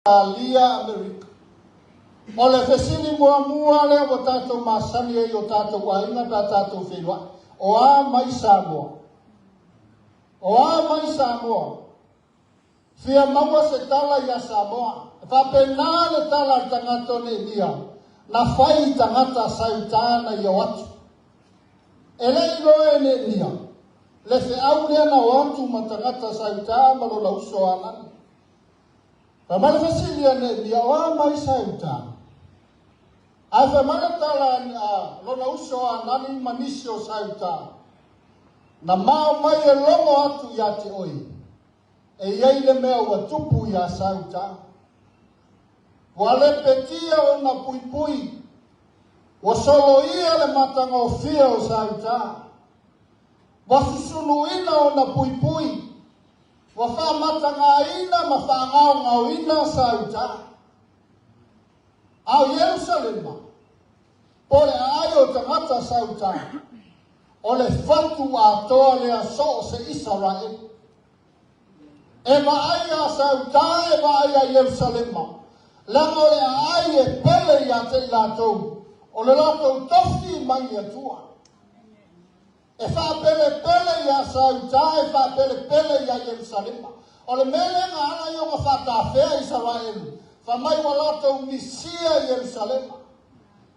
Alia America. O le fesili mua le o tatou masani e o tatou ainga ta tatou whenua. O a mai Samoa. O a mai Samoa. Fia maua se tala ia Samoa. Whapena le tala tangata ne ia. Na whai tangata sautana ia watu. E le iloe ne ia. Le fe au lea na watu ma tangata sautana ma lo la uso anani. Famale fasilia ne ia o a mai sautana. Ai famale tala lo la uso anani manisio sautana. Na mao mai e longo atu ia te oi. E iei le mea ua tupu ia sauta. Wale petia o na pui pui. Wa solo ia le matanga o fia o sauta. Wa susunu ina o na pui pui. Wa wha matanga ina ma wha ngau ngau ina sauta. Au Yerusalema. Pole ai o tangata sauta. O le fatu a toa le a so se Israel. E ai a sauta, e ai a Yerusalema. Langa o le ai e pele ia te latou. O le latou tofi mai a tua. E wha pele ia sauta, e wha pele ia Yerusalema. O le mele nga ana i o nga whatawhea Israel. Wha mai wa latou misia Yerusalema.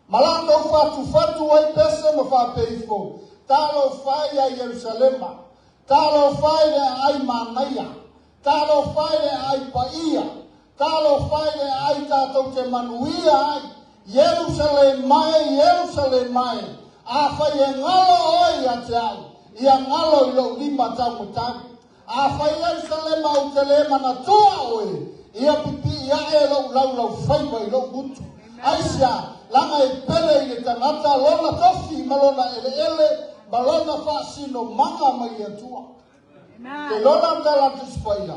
Ma latou fatu ai pese ma wha peifo. Talo whai a Yerusalema. Talo whai le ai manaia. Talo whai le ai paia. Talo whai le ai tātou te manuia ai. Yerusalem mai. A whai e ngalo oi a te au. Ia ngalo i lo lima tau mutau. A whai Yerusalem au te le mana tua oi. Ia pipi ia e lo lau whai mai lo mutu. Aisia, langa e pele i le tangata lona tofi malona ele. Balona whaasino manga mai atua. Te lona tala tuspaia.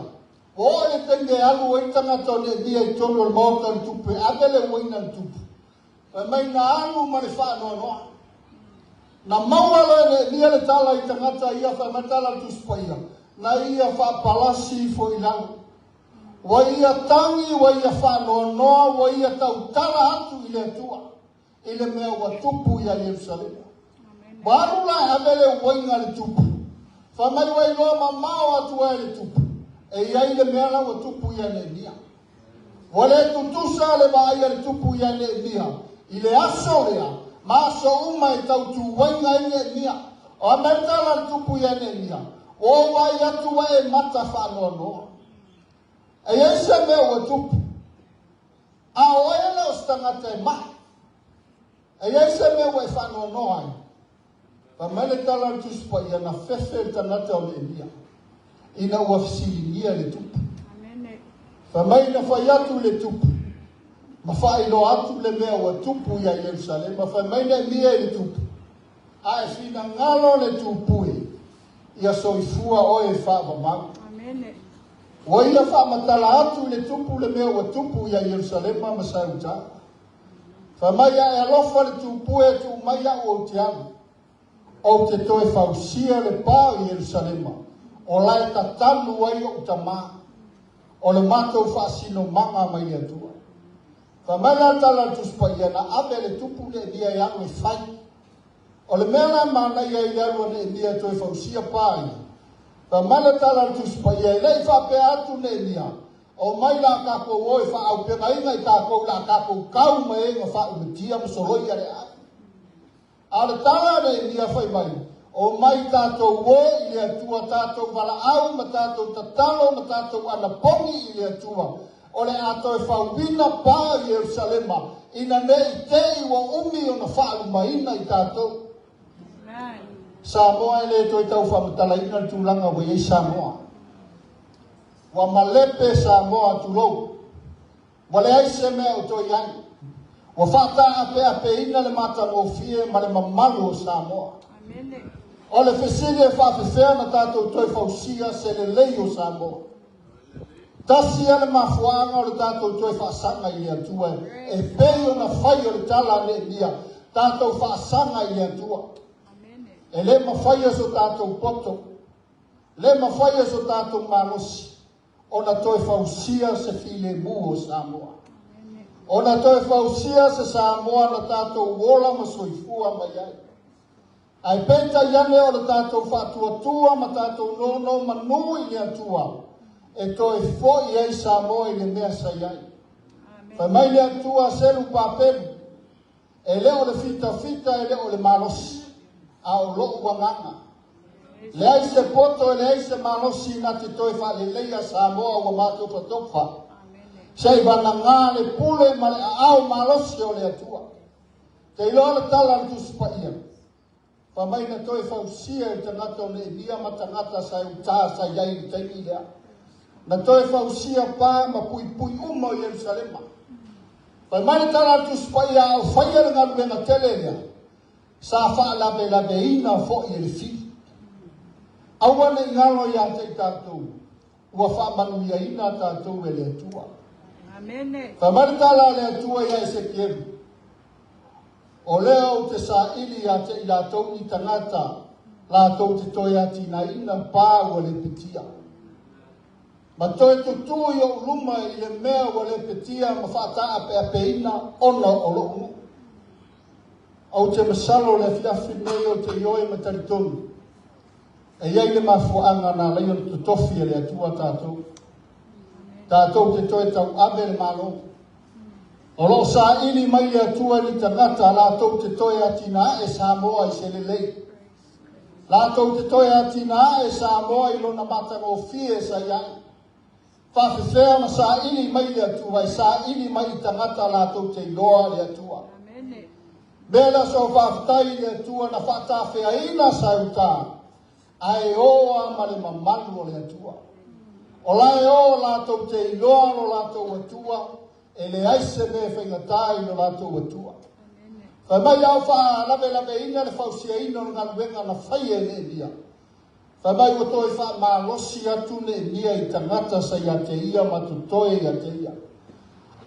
O e tenge alu e tangata ne dia i tono le mauta ni tupu. Abele waina ni tupu. E mai na alu ma le whaanoa noa. Na maualo e dia le tala i tangata ia wha matala tuspaia. Na ia wha palasi fo ilang. Wa ia tangi, wa ia whaanoa noa, wa ia tau tala atu i le atua. I le mea wa tupu ia Yerusalem. Barula abele wainga le tupu. Whamai wai loa mamao atu e le tupu. E iai le mea wa tupu ia ne nia. Wale tutusa le vaia le tupu ia ne nia. I le aso lea. Maaso uma e tau tu wainga i ne nia. O amertala le tupu ia ne nia. O wai atu e mata whanoa noa. E eise mea wa tupu. A oele o stangata e mahi. E eise mea wa e whanoa noa ai. Pa mele tala tuspa ia na fefe tanata o le elia. Ina ua fisilingia le tupu. Pa mai na whai atu le tupu. Ma whai lo atu le mea ua tupu ia Yerusalem. Ma whai mai na elia le tupu. A e fina ngalo le tupu e. Ia soifua o e whaava mau. O ia wha matala atu le tupu le mea ua tupu ia Yerusalem ma sauta. Pa mai a e alofa le tupu e tu mai a o te alu. O te toe fausia le pā i Yerusalema. O lai tatalu ai o tamā. O le mātou whaasino manga mai le atua. Whamela tala tuspa ia na abe le tupu le nia i anu e whai. O le mea mana ia i alua le nia toe fausia pā i. Whamela tala tuspa ia i lei whape atu le nia. O mai la kako oi wha au penga inga i kako la kako kau mai inga wha umetia masoloi ale ai. Ale tala ne ia whai mai. O mai tātou o i le atua tātou wala au ma tātou tatalo ma tātou anapongi i le atua. O le ato e whauwina pā i Yerusalema. Ina nei te iwa umi o na whaalu maina i tātou. Samoa e le toi tau whamatala ina tūlanga wa iei Samoa. Wa malepe Samoa tūlou. Wa le aise mea o toi ai. Wa whata ape ina le mata o fie ma le mamalu o Samoa. O le fesile e whawhewhea na tātou toi whausia se le lei o Samoa. Tasi ale mafuanga o le tātou toi whaasanga i le atua. E pei o na whai o le tala le nia. Tātou whaasanga i le atua. E le mawhaia so tātou poto. Le mawhaia so tātou malosi. ona toi fausia se file mu o Samoa. Ona toi fausia se Samoa na tātou wola ma soifua mai ai. Ai penta iane o le tātou whātua ma tātou nono manu i le atua. E toi foi ai Samoa i le mea sai ai. Whai mai le atua selu pāpelu. E leo le fita e leo le malosi. A o loo wanganga. Le ai se poto e le ai se malosi na te toi whale leia Samoa wa mātou patofa. Sei vana ngā le pule ma le au malosi o le atua. Te iloa le tala le tusipa ia. Pa mai na toi fausia i tangata o le ebia ma tangata sa uta sa iai i taimi lea. Na toi fausia pa ma pui uma o Yerusalema. Pa mai na tala le tusipa ia au whaia le ngaru na tele lea. Sa wha labe ina fo i le fi. Awane ngalo ia te tātou. Ua wha manu ia ina tātou e le atua. Amene. Pa mai na tala le atua ia e se kieru. O leo te sa ili a te ila tau ni tangata la tau te toi ati na ina pā ua le petia. Ma toi tutu i o luma i le mea ua le petia ma whaataa pe apeina ona o lo unu. Au te masalo le fiafi nei o te ioi ma taritonu. E iei le mafuanga na leion tu tofi le atua tātou. Tātou te toi tau abe le malo. O lo sa ili mai le atua ni tangata la tau te toi atina e Samoa i se lelei. La tau te toi atina e Samoa i lona matanga o fie sa iai. Whawhewhea ma sa ili mai le atua e sa ili mai i tangata la tau te iloa le atua. Mela so whawhtai le atua na whaatawhea ina sa uta. Ai oa ma le mamalu o le atua. O lai o la tau te iloa lo la tau atua. E le aise me whaingatai no rātou atua. Whai mai au wha lawe ina le whausia ina o ngā luenga na whai e le nia. Whai mai o toi wha mā losi atu le nia i tangata sa ia te ia ma tu toe ia te ia.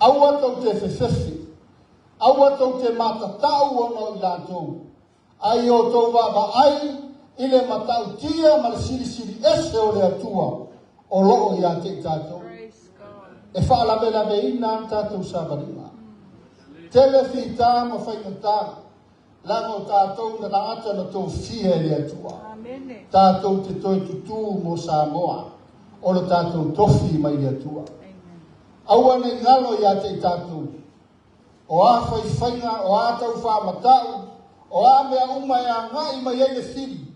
Au atau te whewhewhi. Au atau te mātatau ono i rātou. Ai o tau wā ai i le matau tia ma le siri ese o le atua o loo ia te tātou. E whaalawe ina tātou sabarima. Tele whita ma whaingata. Lango tātou na rangata na tō fia le atua. Tātou te toi tutu mo Samoa. O le tātou tofi mai le atua. Awane ngalo ia te tātou. O a whainga, o a tau whamatau. O a mea umai a ngai mai e le whiri.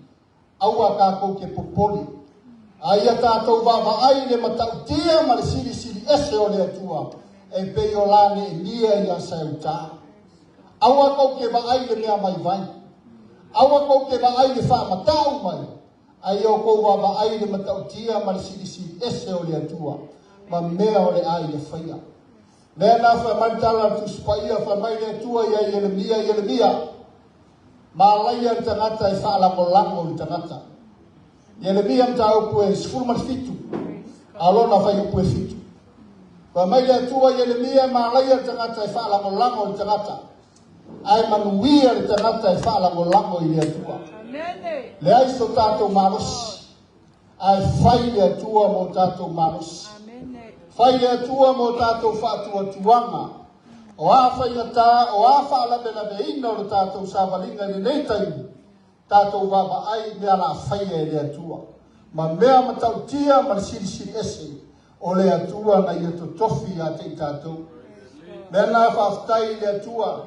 Aua kākou ke popoli. Aia tātou wawa ai le matau tia ma le siri ese o le atua. E pei o lane e nia i a sauta. Aua kou ke wa ai le mea mai vai. Aua kou ke wa ai le whamatau mai. Ai o kou wawa ai le matau tia ma le siri ese o le atua. Ma mea o le ai le whaia. Mea na wha mantala tu spaia wha mai le atua i a Yeremia. Ma laia tangata e whaalamolango i tangata. Yeremia mtau pue sfulman fitu. Alona fai pue fitu. Wa mai le tua Yeremia ma laia tangata e whaalamolango i tangata. Ai manuia le tangata e whaalamolango i le tua. Le ai so tātou maros. Ai fai le tua mo tātou maros. Fai le tua mo tātou whaatua tuanga. O a whai ngata, o a whaalabe ina o le tātou sāwalinga ni nei taimu. Tātou wawa ai mea la whaia e le atua. Ma mea matau tia ma siri ese o le atua na ia to tofi a te tātou. Mea nā whaftai le atua.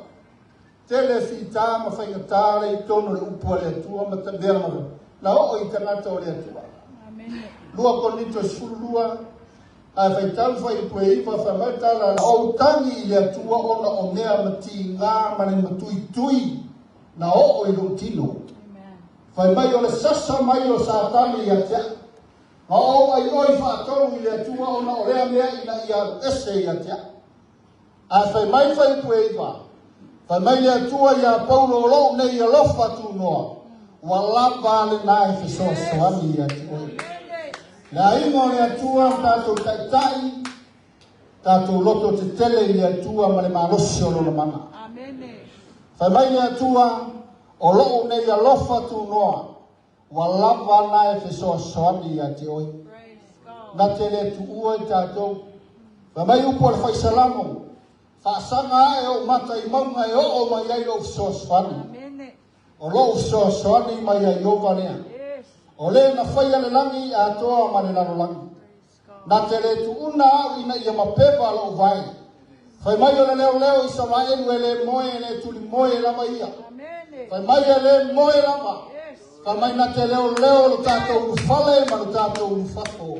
Tele whita ma whaingatā le i tono le upua le atua ma ta mea mara. Na o i tangata o le atua. Lua konito sulua. Ai whaitau whai pue iwa whamaitara. O tangi le atua ona o mea mati ngā mane matui na o i rutino. Whai mai o le sasa mai o sātani i atea. Ma o ai oi whaatonu i le atua ona o rea mea ina i aru ese i atea. A whai mai whai pue iwa. Whai mai le atua i a paulo lo nei a lofa tu noa. Wa lapa le nai whesoa soani i atea. La ingo le atua tātou taitai. Tātou loto te tele i le atua ma le marosi o lona mana. Whai mai le atua. O loo nei a lofa tu noa. Wa lava nai whesoa soani a te oi. na te le tu ua i tātou. Fa mai upo le fai salamo. Fa asanga e o mata i maunga e o mai ai lo soaswani. O lo soaswani mai ai o vanea. O le na fai ale langi a toa ma le lano langi. Na te le tu una au ina ia mapepa lo vai. Fai mai o le leo i Israelu e le moe e le tuli moe la mai ia. Fai mai e le moe la ma. Fai mai na te leo lo tātou ufale ma lo tātou ufafo.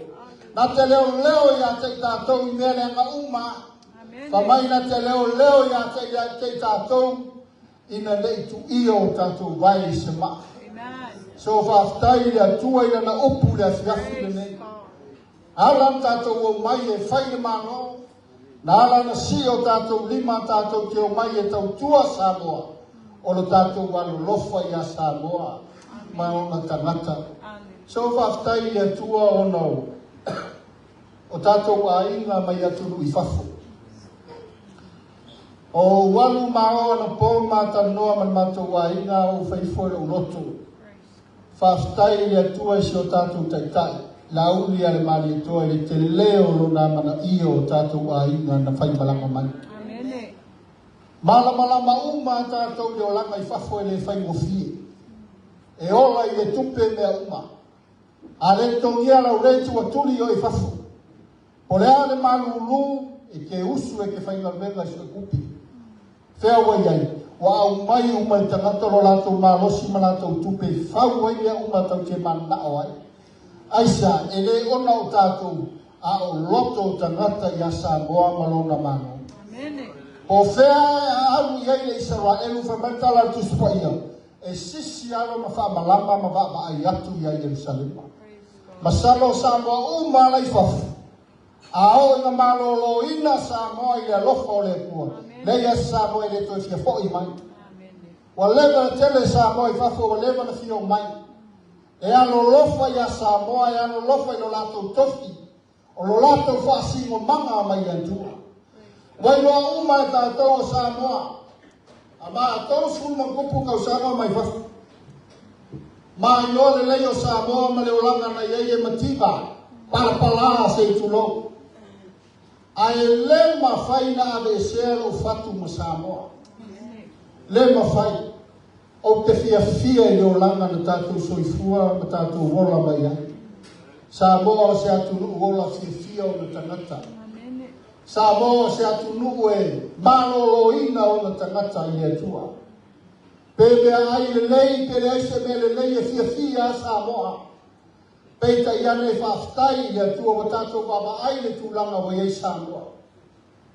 Na te leo ia te tātou i mele anga uma. Fai mai na te leo ia te tātou ina le tu iyo tātou vai i se maa. So whaftai le atua ina na upu le afiafi le nei. Alan tātou o mai e whai le mano. Na ala na si o tātou lima tātou te o mai e tau tua Samoa. O lo tātou walo lofa i a Samoa. Mai o na tangata. So whaftai le atua o nau. O tātou a inga mai aturu i whafo. O walu mao na pō mata noa man mātou a inga o whaifoi o loto. Whaftai le atua i si o tātou taitai. La uli ale mali toa le te leo lo na mana iyo o tātou a inga na whai malama mai. Malama uma tātou le o langa i whafo e le whai ngofie. E ola i le tupe mea uma. A le tongia la ureitu a tuli o i whafo. Po le ale malulu e ke usu e ke whai ngalmenga si o kupi. Whea wai ai. Wa au mai uma i tangata lo lātou malosi ma lātou tupe. Whau wai mea uma tau te mana o ai. Aisa, e le ona o tātou a o loto tangata i a Samoa malona mano. O whea alu iai le Israelu whamatala tu supaia. E sisi alo ma wha malama ma wha ai atu i a Yerusalema. Masalo Samoa umala i whafu. A o ina malolo ina Samoa i a lofa o le kua. Le ia Samoa i le toi fia fo i mai. Wa lewa na tele Samoa i whafu wa lewa na fia o mai. E ano lofa i a Samoa, e ano lofa i lo lato tofi. O lo lato whaasingo manga mai antua. Wai loa uma e tātou o Samoa. A maa tau suma kupu kau Samoa mai whafu. Maa i loa le lei o Samoa ma le olanga na iei e matiba. Parapala se i tulo. A e le ma whai na ave sero fatu ma Samoa. Le ma whai. O te fia i o langa na tātou soifua, na tātou wola mai ai. Samoa se atu nuu wola fia o na tangata. Samoa se atu nuu e malolo ina o na tangata i e tua. Pebea ai le lei, pere ai se me le lei e fia Samoa. Peita i ane whaftai i a tua wa tātou baba ai le tūlanga wa iei Samoa.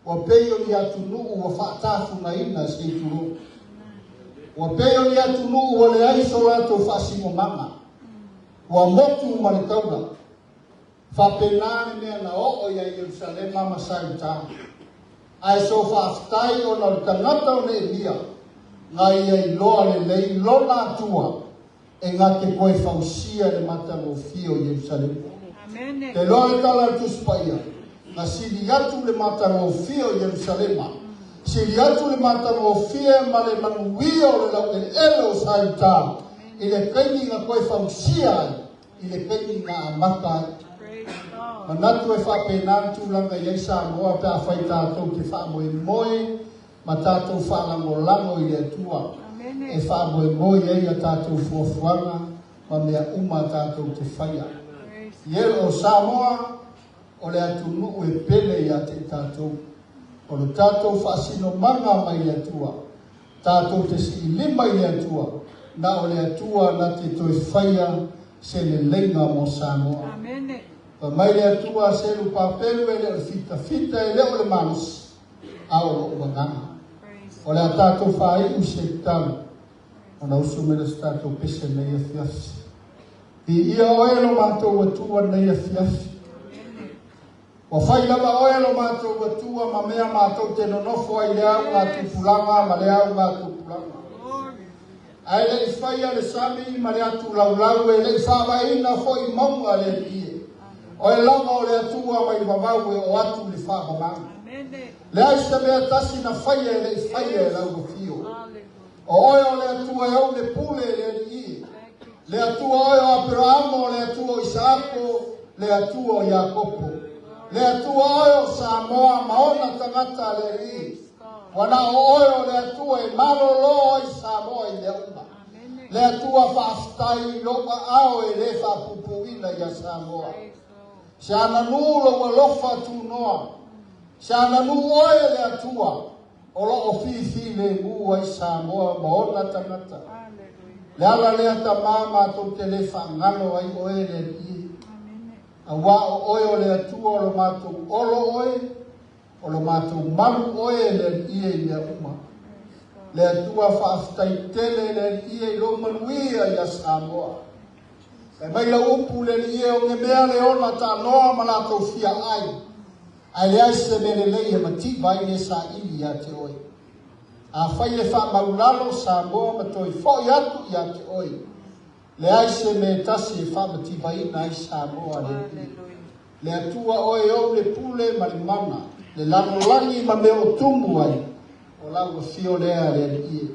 Wa peio i atu nuu wa whaatafu na ina se i turu. Wa peo ni atu nuu wa le aiso lato whasingo manga. Wa motu ma le tauga. Whapenane mea na o ia Yerusalema masai tā. Ai so whaftai o na tangata o ne lia. Nga ia i loa le lei lona atua. E ngā te koe whausia le matango fio Yerusalema. Te loa le tala tu spaia. Nga sili atu le matango fio Yerusalema. Sili atu le matamo fia ma le manuia o le lau e elo sai tā. I le kaini ngā koe whamsia i le kaini ngā amaka. Manatu e whapenantu langa i Samoa pe a whai tātou te whamoe moe ma tātou whalango lango i le atua. E whamoe moe e a tātou fuafuanga ma mea uma tātou te whaia. I o Samoa o le atu nuu e pele i a te tātou. O le tātou whaasino manga mai le atua. Tātou te si lima i le atua. Na o le atua na te toi whaia se le lenga mo Samoa. Pa mai le atua se lu papelu e le o fita e le o le manus. A o wanganga. O le a tātou whae u se tau. O na usu mele se tātou pese nei a fiafi. I ia oelo mātou atua nei a fiafi. Wa fai lava oe lo mātou watua ma mea mātou te nonofo ai le au ngā tupulanga ma le au ngā tupulanga. Ai le i fai a le sami ma le atu laulau e le i whawa ina fo i maunga le ie. Oe lava o le atua mai wawau e o atu le whawa manga. Le aista mea tasi na fai e le i fai e lau fio. O oe o le atua e au le pule le ie. Le atua oe o Abrahamo, le atua o Isaako, le atua o Iakopo. Le atua oio Samoa maona tangata le ri. Wana o oio le atua e malolo i Samoa i le uma. Le atua whaaftai loa ao e le whaapupuina i a Samoa. Se ana nulo wa lofa tu noa. Se ana nu oe le atua. O lo o fifi le mua i Samoa maona tangata. Le ala le ata mama to te le whangalo ai oe le i. A wa o oe o le atua o lo mātou olo oe. O lo mātou malu oe le i e le uma. Le atua whaaftai tele le i e lo manuia i a Samoa. E mai la upu le i e o nge mea le ona ta noa malatou fia ai. Ai le aise me le lei e mati vai le sa ili a te oe. A whai le wha maulalo Samoa ma toi fo i atu i a te oe. Le aise me tasi e wha mati vai na i Samoa le i. Le atua oe o le pule ma le mana. Le lano langi ma me o tumu ai. O lau fio lea le i.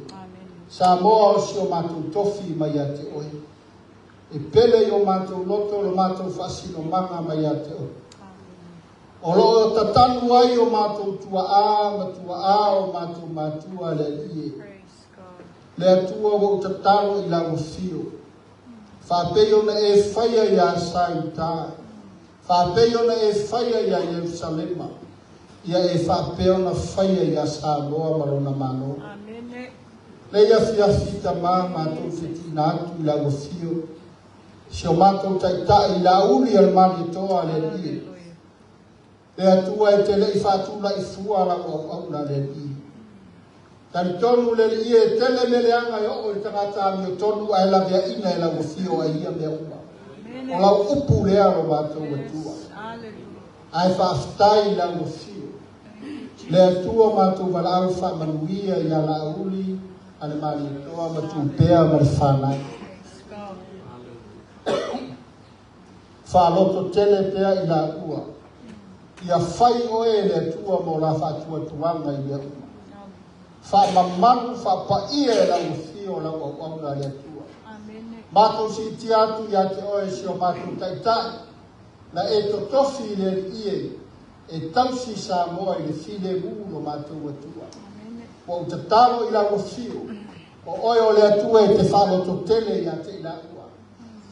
Samoa o si o mātou tofi mai a te oe. E pele i o mātou loto lo mātou whasino manga mai a te oe. O lo tatanu ai o mātou tua a, ma tua a o mātou mātua le i. Le atua o tatanu i lau fio. Whapeo na e whaia i a Saita. Whapeo na e whaia i a Yerusalema. Ia e whapeo na whaia i a Samoa marona mano. Le ia whiawhita mā mātou whitina atu i lau fio. Si o mātou taita i la uli al mani toa le i. Le atua e te lei whātula i fua la o auna le i. Tani tonu le i e tele meleanga i o i tangata mi o tonu a la via ina e la ufio a ia mea uma. O la upu lea lo mātou atua. Ai whaaftai la ufio. Le atua mātou walau wha manuia i a la uli a le mani toa matu pea mari whanai. Whaloto tele pea i la ua. Ia whai oe le atua mo la whaatua tuanga i le uma. Whamamanu whapaia e la ufio la waunga le atua. Mātou si ti atu i ate oe si o mātou taitai. Na e totofi le ie e tausi Samoa i le file mūlo mātou atua. O utatalo i la ufio. O oe o le atua e te whaloto tele i ate i la ua.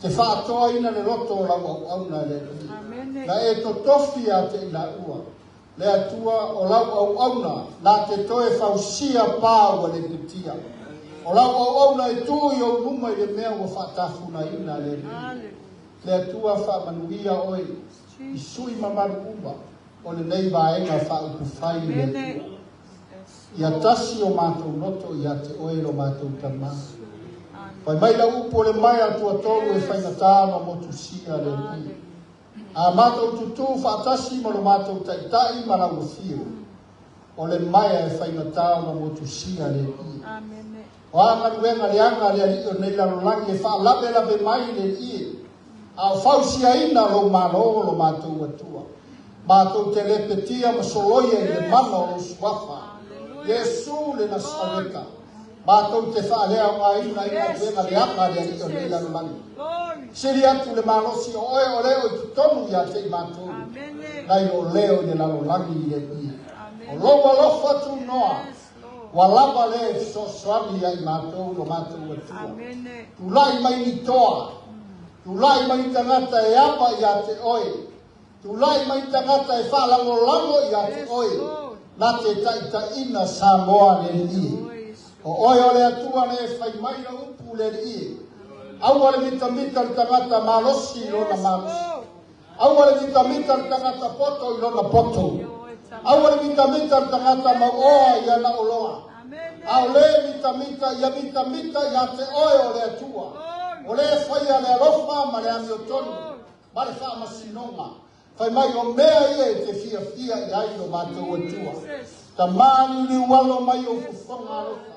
Te whaatoa ina le roto la waunga le ie. Na e to tofi a te ina ua. Le atua o lau au auna. Na te toe whausia pāua le pitia. O lau au auna e tui o numa i le mea ua whaatafuna ina le ri. Le atua whamanuia oe. I sui mamaru uma. O le nei vaenga whaupu whai le atua. Ia tasi o mātou noto i a te oe lo mātou tamā. Pai mai la upo le mai atua tolu e whaingatāna motu sia le ri. A mātou tutu whaatasi ma lo mātou taitai ma la ufio. O le maia e whaingatau ma motu sia le i. O anga nuenga le anga le alio nei la rolangi e whaalabe la be mai le i. A o whausia ina lo malo lo mātou atua. Mātou te lepetia ma soloia i le mana o lo suafa. Yesu le nasareka. Mātou te whaalea o ngā ina nuenga le anga le alio nei la rolangi. Siri atu le malosi o oe o leo i tutonu i ate i mātou. Nai o leo i le lalo langi i le i. O loa lofa tu noa. Wa lava le so swami i mātou lo mātou atua. Tu lai mai ni toa. Tu lai mai tangata e apa i ate oe. Tu lai mai tangata e whalango lango i ate oe. Nā te taita ina Samoa le i. O oe o le atua le whai mai na upu le i. Aua le mitamita le tangata malosi i lona malosi. Aua le mitamita le tangata poto i lona poto. Aua le mitamita le tangata maoa i ana oloa. Au le mitamita i a te oe o le atua. O le whaia le alofa ma le amiotonu. Ma le wha masinonga. Whai mai o mea ia e te fia i ai o mātou atua. Ta mani ni walo mai o fufonga alofa.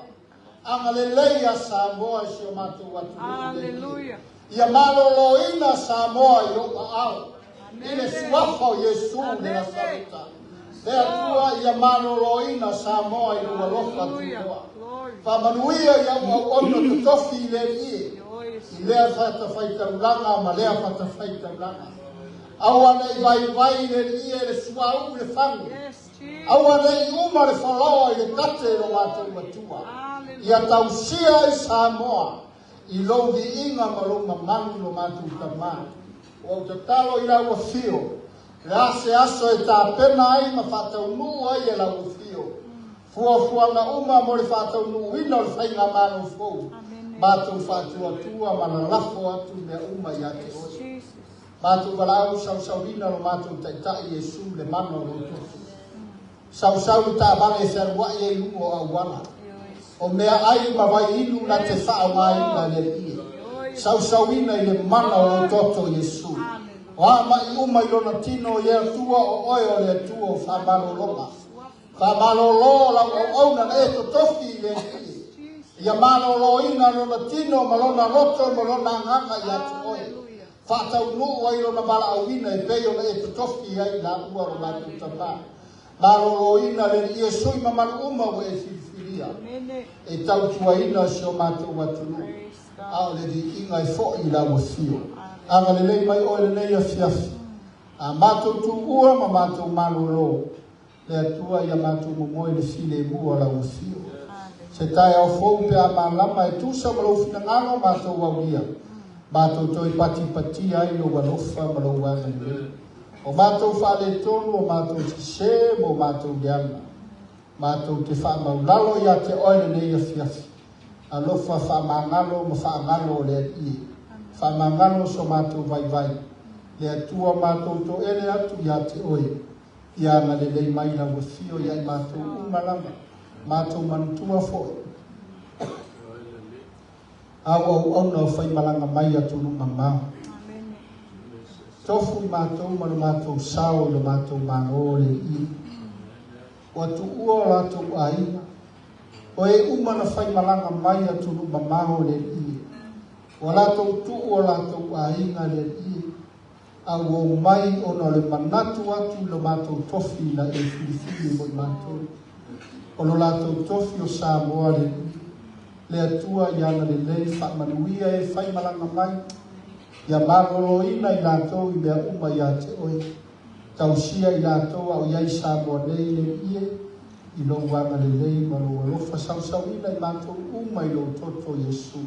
Anga le leia Samoa si o mātou atu. Aleluia. Ia maloloina Samoa i o ao. I le suafa o Yesu le Nasareta. Le atua ia maloloina Samoa i o alofa tuoa. Whamanuia ia ua ono tutofi i le i. I lea whata whaitaulanga ma lea whata whaitaulanga. Awana I vai le ia le suau le fangu. Awana I uma le whaloa I le kate lo mātou matua. Ia tausia I Samoa. I lo di inga marunga manu lo mātou tamā. O te talo I lau fio. Le ase aso e tā pena ai ma whātau nuu ai e lau fio. Fuafuanga uma mo le whātau nuu ina le whainga manu fou. Mātou whātua tua mana lafo atu mea uma I ate oi. Mātou walau sausauina lo mātou taitai Yesu le mano lo tofu. Sausau tā vale fer wai e luo au wana. O mea ai ma vai inu na te whao mai na le ie. Sausauina I le mana lo toto Yesu. O ama I uma I lona tino I tua o oi o le tua o whamalo longa. Whamalo lo la o auna na e to tofi le ie. Ia malo lo ina lona tino malona roto malona nganga I atu oi. Whātau nuu ai rona mara awina e peo na e tutofi ai la ua ro mātou tamā. Maro ina le ia sui mamaru uma o e whiwhiria. E tau tuaina si o mātou watunu. A le di inga e fo I la ua fio. Anga le lei mai o le nei a fiafi. A mātou tu ua ma mātou maro lo. Le atua I a mātou momoe le file mua la ua fio. Se tai au fou pe a mālama e tusa malo fina ngano mātou wauria. Mātou toi pati ai o walofa ma lo wana ni. O mātou whale tonu o mātou se mo mātou diana. Mātou te wha maulalo ia te oile nei a fiafi. A lofa wha mangalo ma wha ngalo le I. Wha mangalo so mātou vai. Le atua mātou to ere atu ia te oile. Ia nga le lei mai na wafio ia I mātou umalama. Mātou manutua foi. Au na whai malanga mai atu nunga mau. Tofu I mātou manu mātou sao le mātou mano le I. O atu ua rātou aina. O e umana whai malanga mai atu nunga mau le I. O rātou tu o rātou aina le I. Au o mai o na le manatu atu le mātou tofi na e whiwhiri mo I mātou. O lo rātou tofi o Samoa le I. Le atua iana le lei whamanuia e whai malanga mai. Ia maroloina I lātou I mea uma ia te oi. Tausia I lātou au iai Samoa nei le ie. I lo wanga le lei maro alofa sausauina I lātou uma I lo toto Yesu.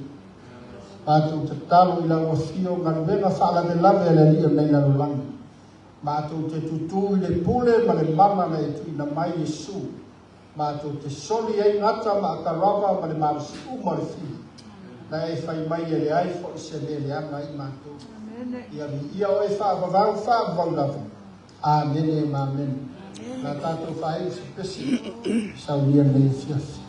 Mātou te talo I lau afio ngaruenga whaalame lame le lia nei lalo langi. Mātou te tutu I le pule ma le mama na e tuina mai Yesu. Mātou te soli ei ngata ma akarawa ma le marasi uma le fi. Na e whai mai e le ai fo I se le anga I mātou. Ia mi ia o e whaavavau lafu. Amen e ma amen. Na tātou whae si pesi. Sauria nei fiafi.